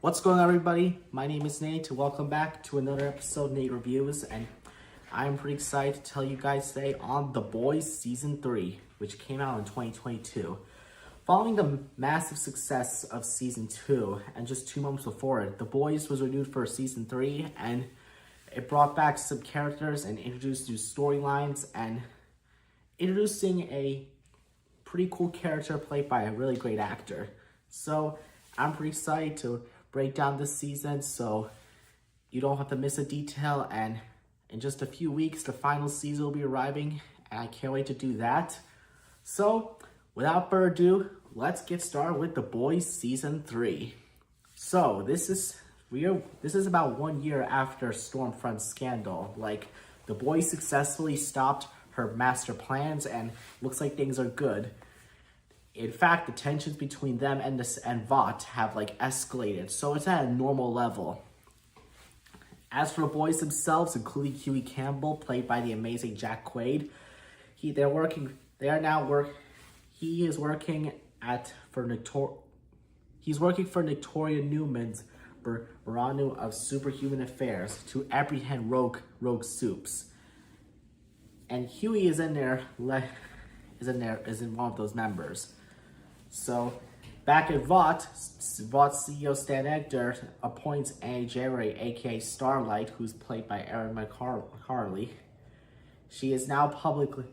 What's going on, everybody? My name is Nate. Welcome back to another episode of Nate Reviews, and I'm pretty excited to tell you guys today on The Boys Season 3, which came out in 2022. Following the massive success of Season 2, and just 2 months before it, The Boys was renewed for Season 3, and it brought back some characters and introduced new storylines, and introducing a pretty cool character played by a really great actor. So I'm pretty excited to break down this season so you don't have to miss a detail, and in just a few weeks the final season will be arriving and I can't wait to do that. So without further ado, let's get started with The Boys Season 3. So this is about 1 year after Stormfront's scandal. Like, The Boys successfully stopped her master plans and looks like things are good. In fact, the tensions between them and Vought have escalated, so it's at a normal level. As for the boys themselves, including Huey Campbell, played by the amazing Jack Quaid, he is working for Victoria Newman's Bureau of Superhuman Affairs to apprehend rogue soups, and Huey is one of those members. So, back at Vought CEO Stan Egder appoints Annie Jerry, aka Starlight, who's played by Erin McCarley. She's now publicly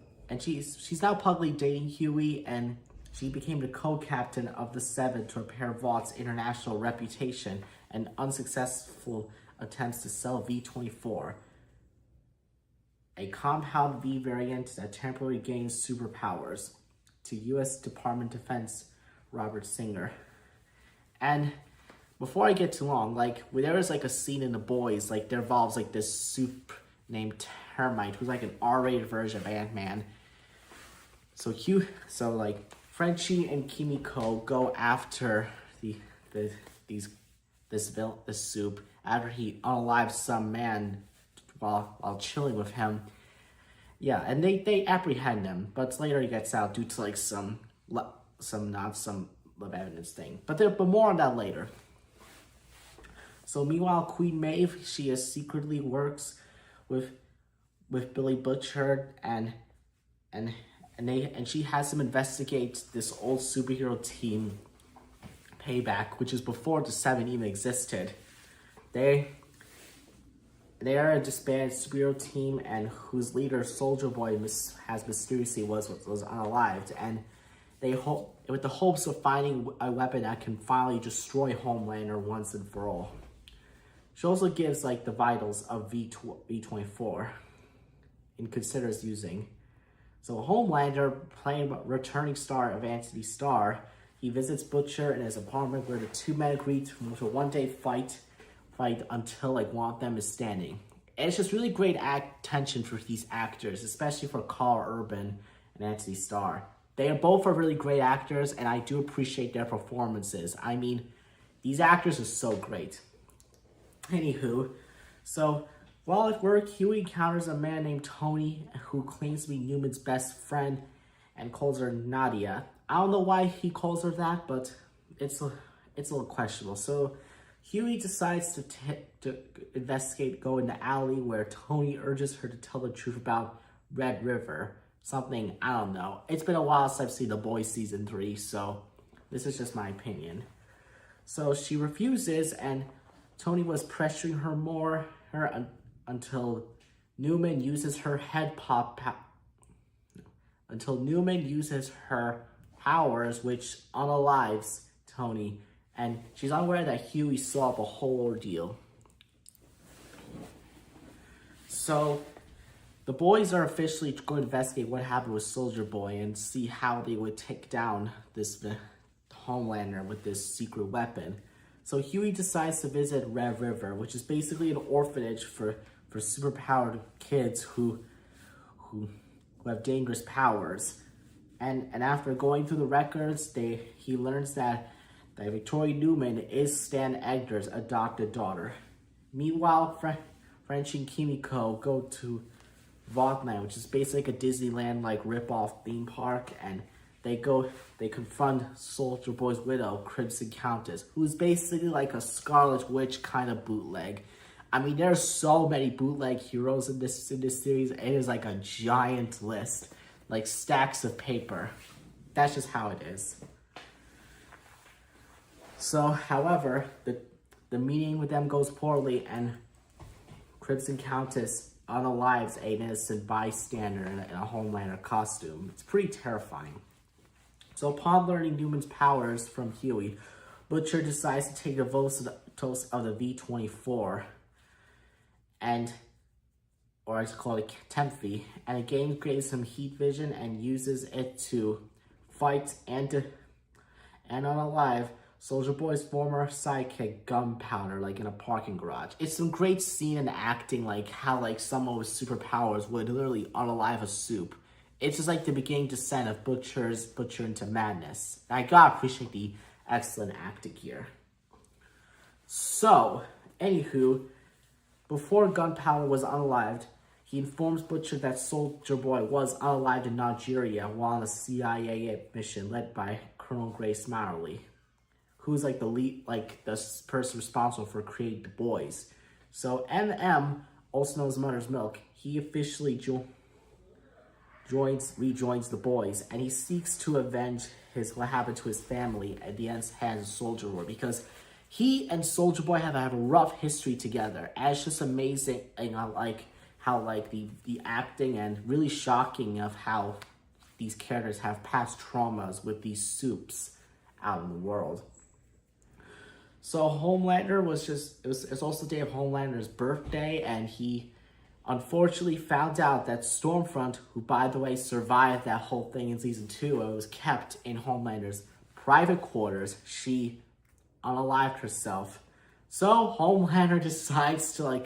dating Huey, and she became the co-captain of the Seven to repair Vaught's international reputation and unsuccessful attempts to sell V-24, a compound V variant that temporarily gains superpowers, to U.S. Department of Defense Robert Singer. And before I get too long, there is a scene in The Boys, there involves this soup named Termite, who's an R-rated version of Ant-Man. So Frenchie and Kimiko go after this soup after he unalives some man while chilling with him. Yeah, and they apprehend him, but later he gets out due to some evidence thing. But more on that later. So meanwhile, Queen Maeve, she secretly works with Billy Butcher, and she has him investigate this old superhero team, Payback, which is before the Seven even existed. They are a disbanded superhero team, and whose leader, Soldier Boy, has mysteriously was unalived, and with the hopes of finding a weapon that can finally destroy Homelander once and for all. She also gives the vitals of V-24 and considers using. So Homelander, playing returning star of Anthony Starr, he visits Butcher in his apartment where the two men agree to a one-day fight until one of them is standing. And it's just really great tension for these actors, especially for Carl Urban and Anthony Starr. They are really great actors, and I do appreciate their performances. I mean, these actors are so great. Anywho, so while at work, Huey encounters a man named Tony who claims to be Newman's best friend and calls her Nadia. I don't know why he calls her that, but it's a little questionable. So Huey decides to investigate, go in the alley where Tony urges her to tell the truth about Red River. Something, I don't know. It's been a while since I've seen The Boys Season 3, so this is just my opinion. So she refuses, and Tony was pressuring her until Newman uses her powers, which unalives Tony, and she's unaware that Huey saw the whole ordeal. So the boys are officially going to investigate what happened with Soldier Boy and see how they would take down this Homelander with this secret weapon. So Huey decides to visit Red River, which is basically an orphanage for superpowered kids who have dangerous powers. And after going through the records, he learns that Victoria Newman is Stan Egder's adopted daughter. Meanwhile, Frenchie and Kimiko go to Vaughtland, which is basically a Disneyland rip-off theme park, and they confront Soldier Boy's widow, Crimson Countess, who's basically like a Scarlet Witch kind of bootleg. I mean, there's so many bootleg heroes in this series. It is like a giant list, like stacks of paper. That's just how it is. So, however, the meeting with them goes poorly, and Crimson Countess unalives an innocent bystander in a Homelander costume. It's pretty terrifying. So upon learning Newman's powers from Huey, Butcher decides to take a toast of the V-24, or I call it Temphy, and it gains some heat vision and uses it to fight and unalive Soldier Boy's former sidekick Gunpowder, like in a parking garage. It's some great scene and acting, like how like someone with superpowers would literally unalive a soup. It's just like the beginning descent of Butcher into madness. I gotta appreciate the excellent acting here. So, anywho, before Gunpowder was unalived, he informs Butcher that Soldier Boy was unalived in Nigeria while on a CIA mission led by Colonel Grace Marley, who's like the lead, like the person responsible for creating the boys. So M, also known as Mother's Milk, he officially rejoins the boys, and he seeks to avenge what happened to his family at the hands of Soldier Boy, because he and Soldier Boy have a rough history together. And it's just amazing, how the acting and really shocking of how these characters have past traumas with these soups out in the world. So Homelander it's also the day of Homelander's birthday, and he unfortunately found out that Stormfront, who by the way survived that whole thing in season 2 and was kept in Homelander's private quarters, she unalived herself. So Homelander decides to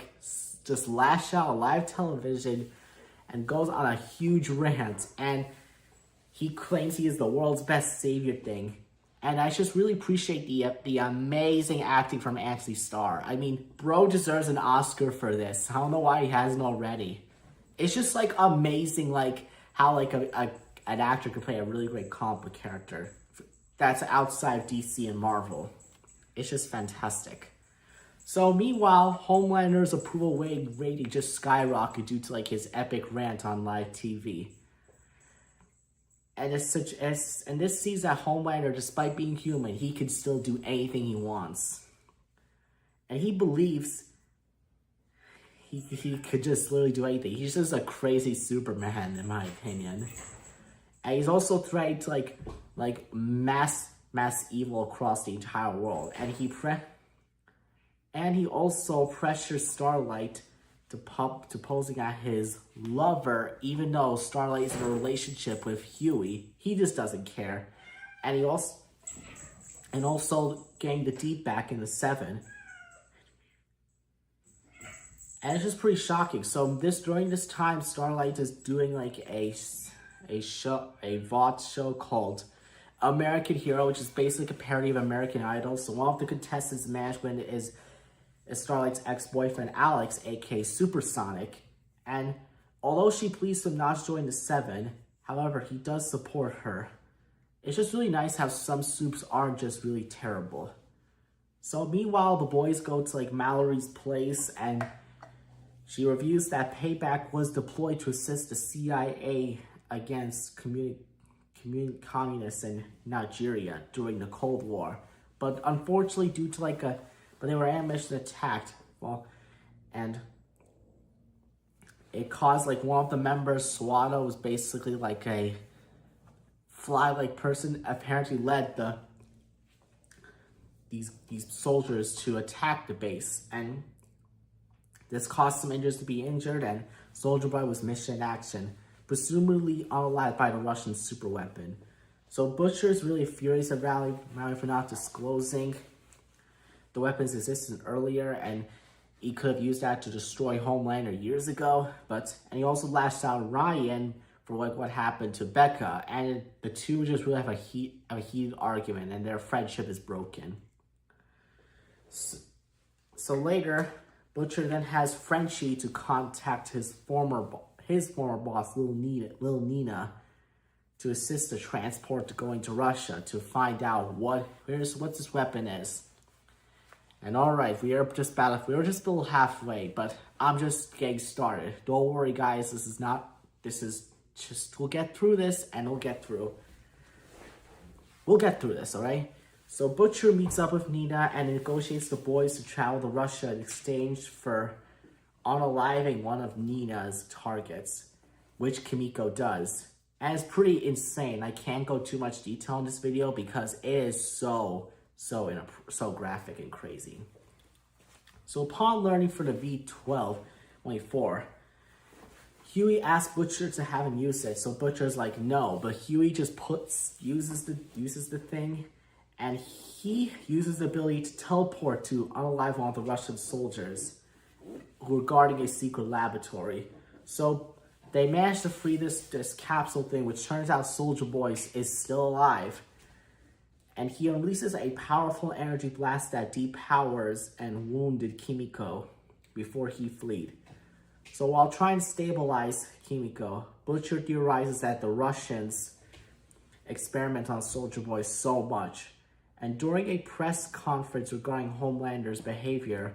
just lash out on live television and goes on a huge rant, and he claims he is the world's best savior thing. And I just really appreciate the amazing acting from Anthony Starr. I mean, bro deserves an Oscar for this. I don't know why he hasn't already. It's just like amazing, like how like an actor could play a really great comic book character that's outside of DC and Marvel. It's just fantastic. So meanwhile, Homelander's approval rating just skyrocketed due to like his epic rant on live TV. And and this sees that Homelander, despite being human, he can still do anything he wants. And he believes he could just literally do anything. He's just a crazy Superman, in my opinion. And he's also threatening to like mass evil across the entire world. And he also pressures Starlight to posing as his lover, even though Starlight is in a relationship with Huey. He just doesn't care. And also getting the Deep back in the 7. And it's just pretty shocking. So during this time, Starlight is doing like a VOD show called American Hero, which is basically a parody of American Idol. So one of the contestants' management is Starlight's ex-boyfriend Alex, aka Supersonic, and although she pleads him not to join the 7, however, he does support her. It's just really nice how some soups aren't just really terrible. So meanwhile, the boys go to like Mallory's place, and she reviews that Payback was deployed to assist the CIA against communists in Nigeria during the Cold War. But unfortunately, due to but they were ambushed and attacked. And it caused one of the members, Swado, was basically like a fly-like person, apparently led these soldiers to attack the base. And this caused some individuals to be injured, and Soldier Boy was mission in action, presumably unalived by the Russian superweapon. So Butcher is really furious at Rally for not disclosing the weapon's existence earlier, and he could have used that to destroy Homelander years ago. And he also lashed out at Ryan for what happened to Becca, and the two just really have a heated argument, and their friendship is broken. So later, Butcher then has Frenchie to contact his former boss, Lil Nina, to assist the transport to going to Russia to find out what this weapon is. And alright, we are just a little halfway, but I'm just getting started. Don't worry guys, we'll get through this and we'll get through this, alright? So Butcher meets up with Nina and negotiates the boys to travel to Russia in exchange for unaliving one of Nina's targets, which Kimiko does. And it's pretty insane. I can't go too much detail in this video because it is so graphic and crazy. So upon learning for the V12-24, Huey asks Butcher to have him use it. So Butcher's like, no, but Huey just uses the thing, and he uses the ability to teleport to unalive one of the Russian soldiers who are guarding a secret laboratory. So they manage to free this capsule thing, which turns out Soldier Boy is still alive. And he releases a powerful energy blast that depowers and wounded Kimiko before he fled. So while trying to stabilize Kimiko, Butcher theorizes that the Russians experiment on Soldier Boy so much. And during a press conference regarding Homelander's behavior,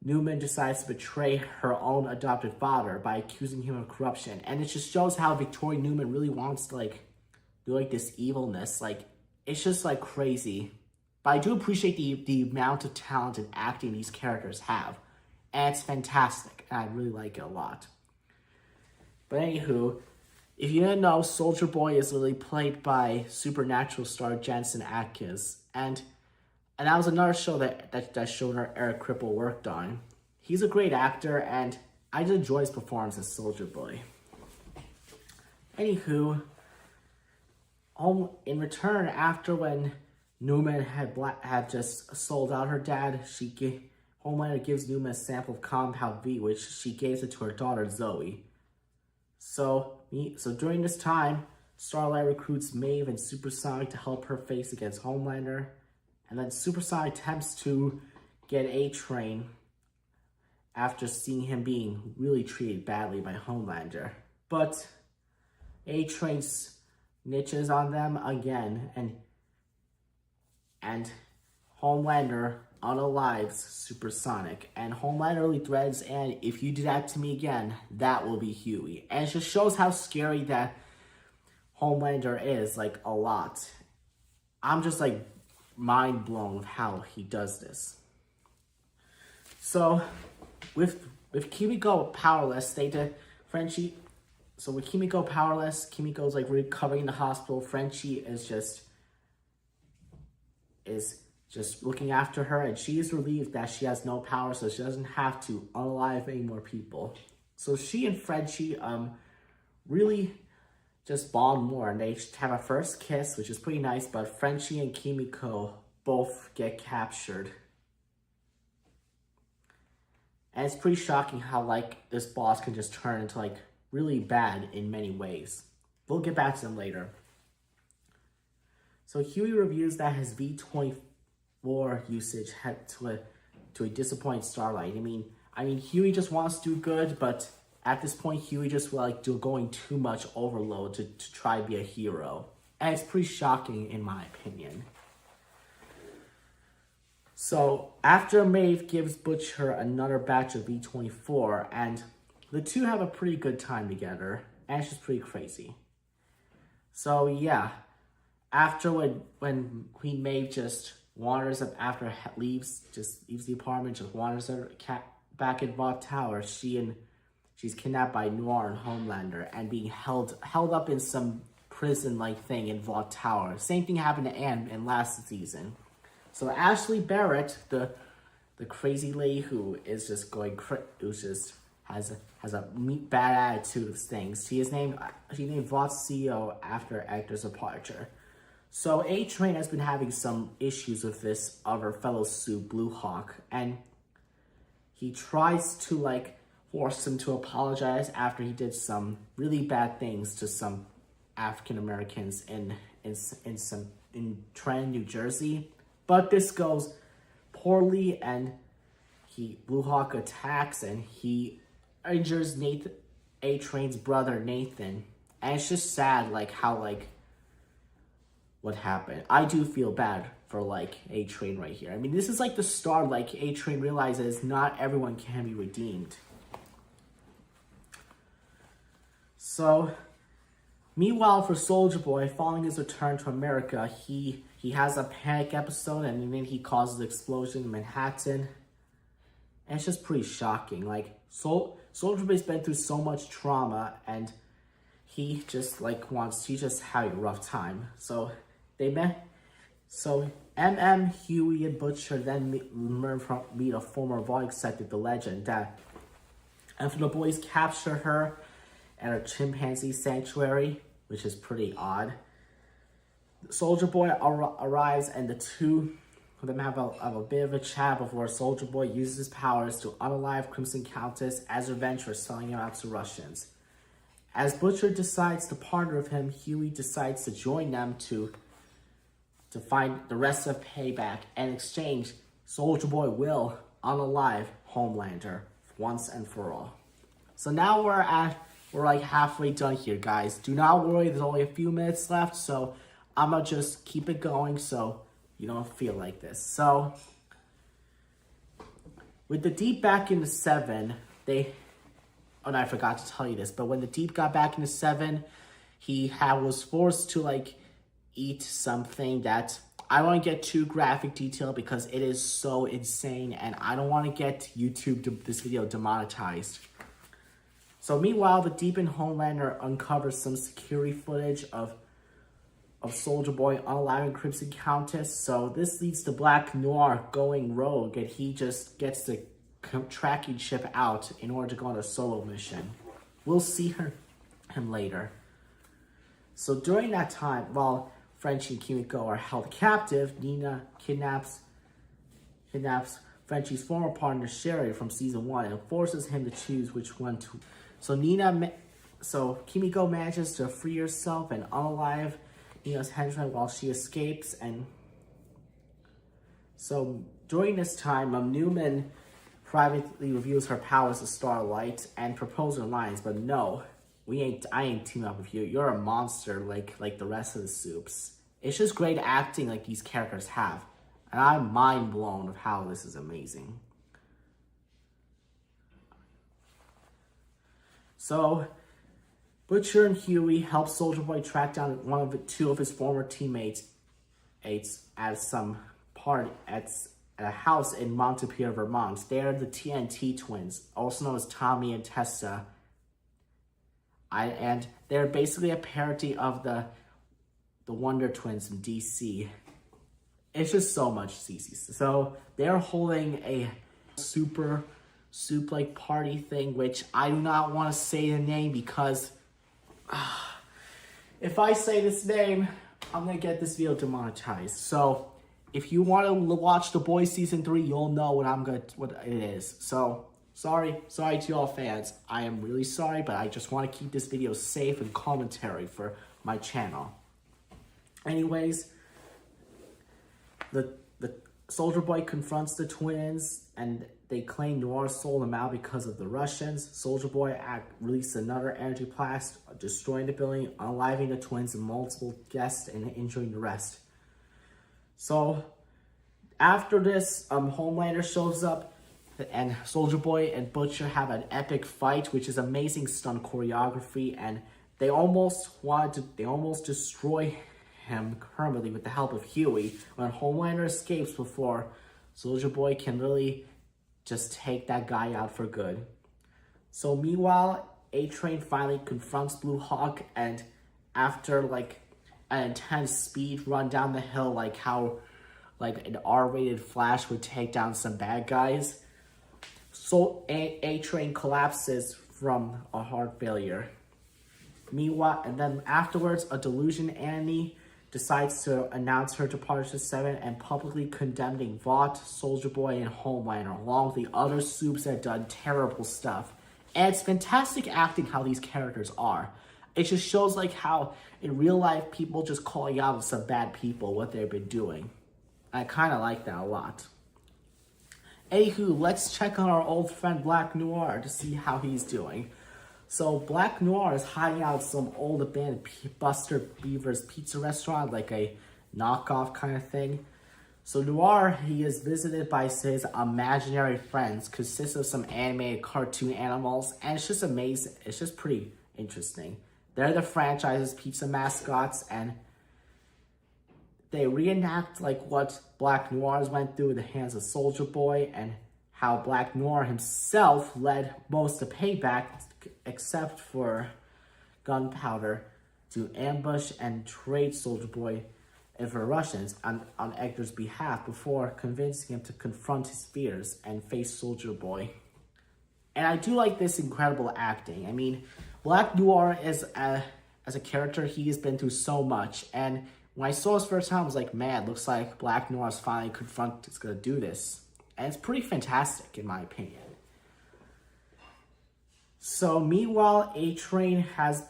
Newman decides to betray her own adopted father by accusing him of corruption. And it just shows how Victoria Newman really wants to do this evilness. It's just crazy. But I do appreciate the amount of talent and acting these characters have. And it's fantastic. And I really like it a lot. But anywho, if you didn't know, Soldier Boy is literally played by Supernatural star Jensen Atkins. And that was another show that showrunner Eric Kripple worked on. He's a great actor, and I just enjoy his performance as Soldier Boy. Anywho, in return, after when Newman had just sold out her dad, Homelander gives Newman a sample of Compound V, which she gives it to her daughter Zoe. So during this time, Starlight recruits Maeve and Supersonic to help her face against Homelander. And then Supersonic attempts to get A-Train after seeing him being really treated badly by Homelander. But A-Train snitches on them again, and Homelander unalives Supersonic. And Homelander really threatens, and if you do that to me again, that will be Huey. And it just shows how scary that Homelander is, a lot. I'm just mind blown with how he does this. So with Kimiko powerless, Frenchie. So with Kimiko powerless, Kimiko's recovering in the hospital. Frenchie is just looking after her, and she is relieved that she has no power, so she doesn't have to unalive any more people. So she and Frenchie really just bond more, and they have a first kiss, which is pretty nice, but Frenchie and Kimiko both get captured. And it's pretty shocking how this boss can just turn into really bad in many ways. We'll get back to them later. So Huey reviews that his V24 usage had to a disappointed Starlight. I mean Huey just wants to do good, but at this point, Huey just going too much overload to try to be a hero. And it's pretty shocking in my opinion. So after Maeve gives Butcher another batch of V24, and the two have a pretty good time together, and it's just pretty crazy. So yeah, after when Queen Maeve just wanders up after leaves the apartment, just wanders her back in Vought Tower, she's kidnapped by Noir and Homelander and being held up in some prison-like thing in Vought Tower. Same thing happened to Anne in last season. So Ashley Barrett, the crazy lady who is just has a bad attitude of things. She named Vought's CEO after Hector's departure. So A-Train has been having some issues with this other fellow Sue Blue Hawk, and he tries to force him to apologize after he did some really bad things to some African Americans in Trenton, New Jersey. But this goes poorly, and Blue Hawk attacks and he injures A-Train's brother Nathan. And it's just sad, like, how, like, what happened. I do feel bad for, like, A-Train right here. I mean, this is, like, the start, like, A-Train realizes not everyone can be redeemed. So, meanwhile, for Soldier Boy, following his return to America, he has a panic episode, and then he causes an explosion in Manhattan. And it's just pretty shocking. Like, Soldier Boy's been through so much trauma, and he just, like, he's just having a rough time. So, MM, Huey, and Butcher then meet a former Void Sector, the Legend, that after the boys capture her at a chimpanzee sanctuary, which is pretty odd, Soldier Boy arrives, and the two of them have a bit of a chat before Soldier Boy uses his powers to unalive Crimson Countess as revenge for selling him out to Russians. As Butcher decides to partner with him, Huey decides to join them to find the rest of Payback. In exchange, Soldier Boy will unalive Homelander once and for all. So now we're like halfway done here, guys. Do not worry, there's only a few minutes left, so I'm gonna just keep it going so you don't feel like this. So, with the Deep back into 7, and I forgot to tell you this, but when the Deep got back into 7, he was forced to, like, eat something that I don't want to get too graphic detail because it is so insane, and I don't want to get this video demonetized. So meanwhile, the Deep and Homelander uncovers some security footage of Soldier Boy unaliving Crimson Countess. So this leads to Black Noir going rogue, and he just gets the tracking chip out in order to go on a solo mission. We'll see him later. So during that time, while Frenchie and Kimiko are held captive, Nina kidnaps Frenchie's former partner Sherry from season 1 and forces him to choose which one to. So Kimiko manages to free herself and unalive Nina's henchman while she escapes. And so during this time, Newman privately reveals her powers to Starlight and proposes alliance, but no, I ain't teaming up with you. You're a monster like the rest of the soups. It's just great acting like these characters have. And I'm mind blown of how this is amazing. So, Butcher and Huey help Soldier Boy track down two of his former teammates at some party at a house in Montpelier, Vermont. They are the TNT twins, also known as Tommy and Tessa. And they're basically a parody of the Wonder Twins in DC. It's just so much CC. So they're holding a super soup-like party thing, which I do not want to say the name because if I say this name, I'm going to get this video demonetized. So if you want to watch The Boys Season 3, you'll know what it is. So sorry to all fans. I am really sorry, but I just want to keep this video safe and commentary for my channel. Anyways, the Soldier Boy confronts the twins, and they claim Noir sold them out because of the Russians. Soldier Boy released another energy blast, destroying the building, unaliving the twins and multiple guests, and injuring the rest. So, after this, Homelander shows up, and Soldier Boy and Butcher have an epic fight, which is amazing stunt choreography, and they almost destroy him permanently with the help of Huey when Homelander escapes before Soldier Boy can really just take that guy out for good. So meanwhile, A-Train finally confronts Blue Hawk, and after like an intense speed run down the hill, like how like an R-rated Flash would take down some bad guys, so A-Train collapses from a heart failure. Meanwhile, and then afterwards, a delusion Annie decides to announce her departure to 7 and publicly condemning Vought, Soldier Boy, and Homelander, along with the other soups that have done terrible stuff. And it's fantastic acting how these characters are. It just shows like how in real life people just calling out some bad people what they've been doing. I kind of like that a lot. Anywho, let's check on our old friend Black Noir to see how he's doing. So Black Noir is hiding out some old abandoned Buster Beaver's pizza restaurant, like a knockoff kind of thing. So Noir, he is visited by his imaginary friends, consists of some animated cartoon animals, and it's just amazing. It's just pretty interesting. They're the franchise's pizza mascots, and they reenact like what Black Noirs went through at the hands of Soldier Boy, and how Black Noir himself led most of Payback, except for Gunpowder, to ambush and trade Soldier Boy for Russians on Edgar's behalf before convincing him to confront his fears and face Soldier Boy. And I do like this incredible acting. I mean, Black Noir as a character, he has been through so much. And when I saw this first time, I was like, man, looks like Black Noir is finally is going to do this. And it's pretty fantastic, in my opinion. So meanwhile, A-Train has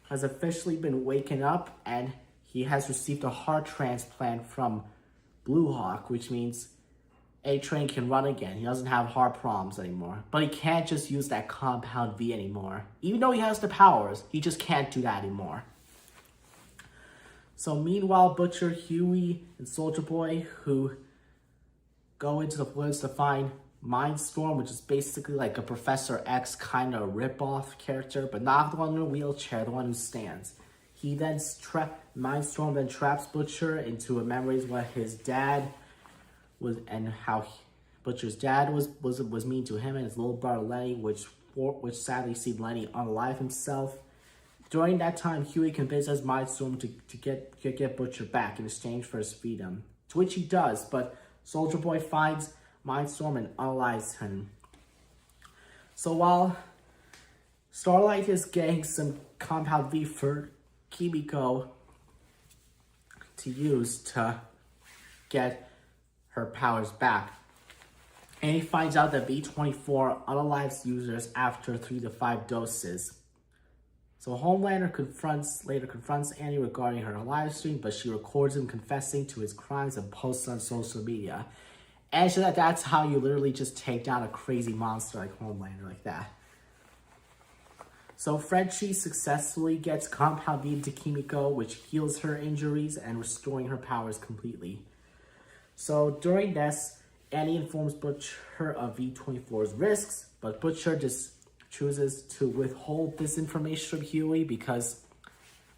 officially been waken up, and he has received a heart transplant from Blue Hawk, which means A-Train can run again. He doesn't have heart problems anymore. But he can't just use that Compound V anymore. Even though he has the powers, he just can't do that anymore. So meanwhile, Butcher, Huey, and Soldier Boy, who go into the woods to find Mindstorm, which is basically like a Professor X kind of rip-off character, but not the one in a wheelchair, the one who stands. He then Mindstorm then traps Butcher into a memories what his dad was, and how Butcher's dad was mean to him and his little brother Lenny, which sadly see Lenny unalive himself. During that time, Huey convinces Mindstorm to get Butcher back in exchange for his freedom, to which he does, but Soldier Boy finds Mindstorm and unalives him. So while Starlight is getting some Compound V for Kimiko to use to get her powers back, and he finds out that V24 unalives users after 3 to 5 doses. So Homelander later confronts Annie regarding her live stream, but she records him confessing to his crimes and posts on social media. And so that's how you literally just take down a crazy monster like Homelander like that. So Frenchie successfully gets Compound V into Kimiko, which heals her injuries and restoring her powers completely. So during this, Annie informs Butcher of V24's risks, but Butcher just chooses to withhold this information from Huey because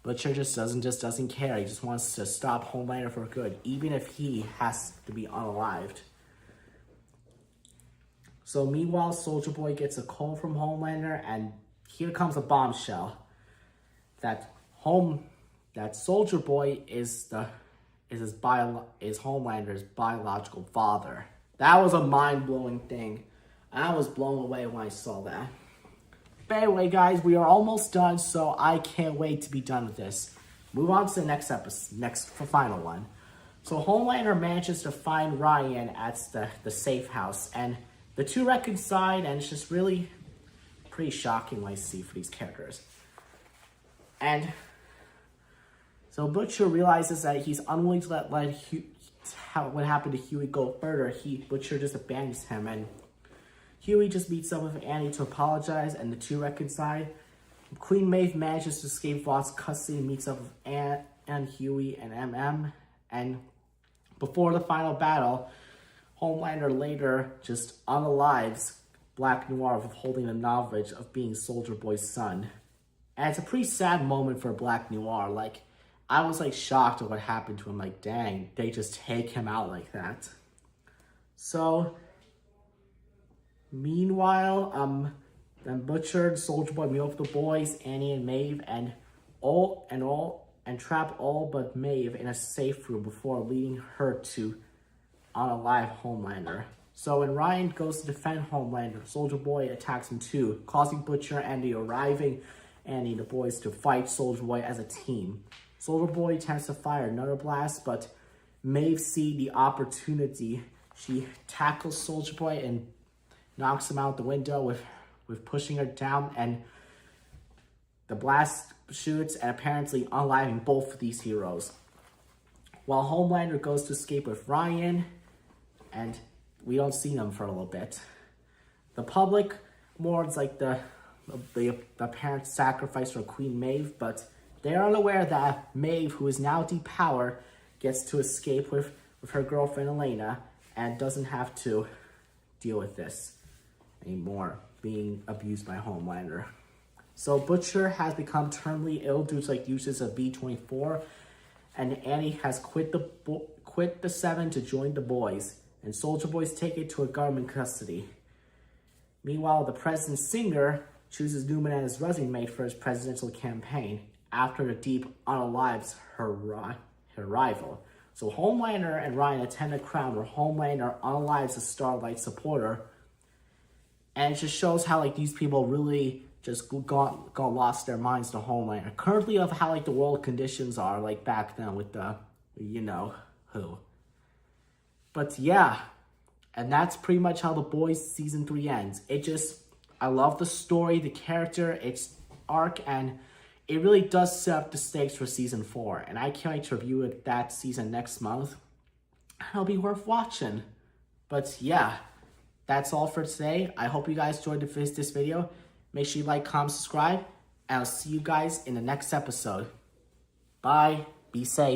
Butcher just doesn't care. He just wants to stop Homelander for good, even if he has to be unalived. So meanwhile, Soldier Boy gets a call from Homelander, and here comes a bombshell that Soldier Boy is Homelander's biological father. That was a mind-blowing thing. I was blown away when I saw that. But anyway, guys, we are almost done, so I can't wait to be done with this. Move on to the next episode, final one. So Homelander manages to find Ryan at the safe house, and the two reconcile, and it's just really pretty shocking what I see for these characters. And so Butcher realizes that he's unwilling to let what happened to Huey go further. Butcher just abandons him, and Huey just meets up with Annie to apologize, and the two reconcile. Queen Maeve manages to escape Vaught's custody and meets up with Anne and Huey and MM. And before the final battle, Homelander later just unalives Black Noir, withholding the knowledge of being Soldier Boy's son. And it's a pretty sad moment for Black Noir. Like, I was like shocked at what happened to him. Like, dang, they just take him out like that. So meanwhile, then Butcher and Soldier Boy meet up with the boys, Annie and Maeve, and trap all but Maeve in a safe room before leading her to unalive Homelander. So when Ryan goes to defend Homelander, Soldier Boy attacks him too, causing Butcher and the arriving Annie and the boys to fight Soldier Boy as a team. Soldier Boy attempts to fire another blast, but Maeve sees the opportunity. She tackles Soldier Boy and knocks him out the window with pushing her down, and the blast shoots and apparently unaliving both of these heroes. While Homelander goes to escape with Ryan, and we don't see them for a little bit. The public mourns like the the apparent sacrifice for Queen Maeve, but they are unaware that Maeve, who is now depowered, gets to escape with her girlfriend Elena and doesn't have to deal with this anymore, being abused by Homelander. So Butcher has become terminally ill due to uses of B24, and Annie has quit the Seven to join the boys, and Soldier Boy's taken to a government custody. Meanwhile, the president Singer chooses Newman as his running mate for his presidential campaign after the Deep unalives her rival. So Homelander and Ryan attend a crown where Homelander unalives a Starlight supporter, and it just shows how these people really just got lost their minds to Homelander. Currently, of how the world conditions are back then with the who. But yeah, and that's pretty much how The Boys season 3 ends. I love the story, the character, its arc, and it really does set up the stakes for season 4. And I can't wait to review that season next month. It'll be worth watching. But yeah, that's all for today. I hope you guys enjoyed this video. Make sure you like, comment, subscribe, and I'll see you guys in the next episode. Bye. Be safe.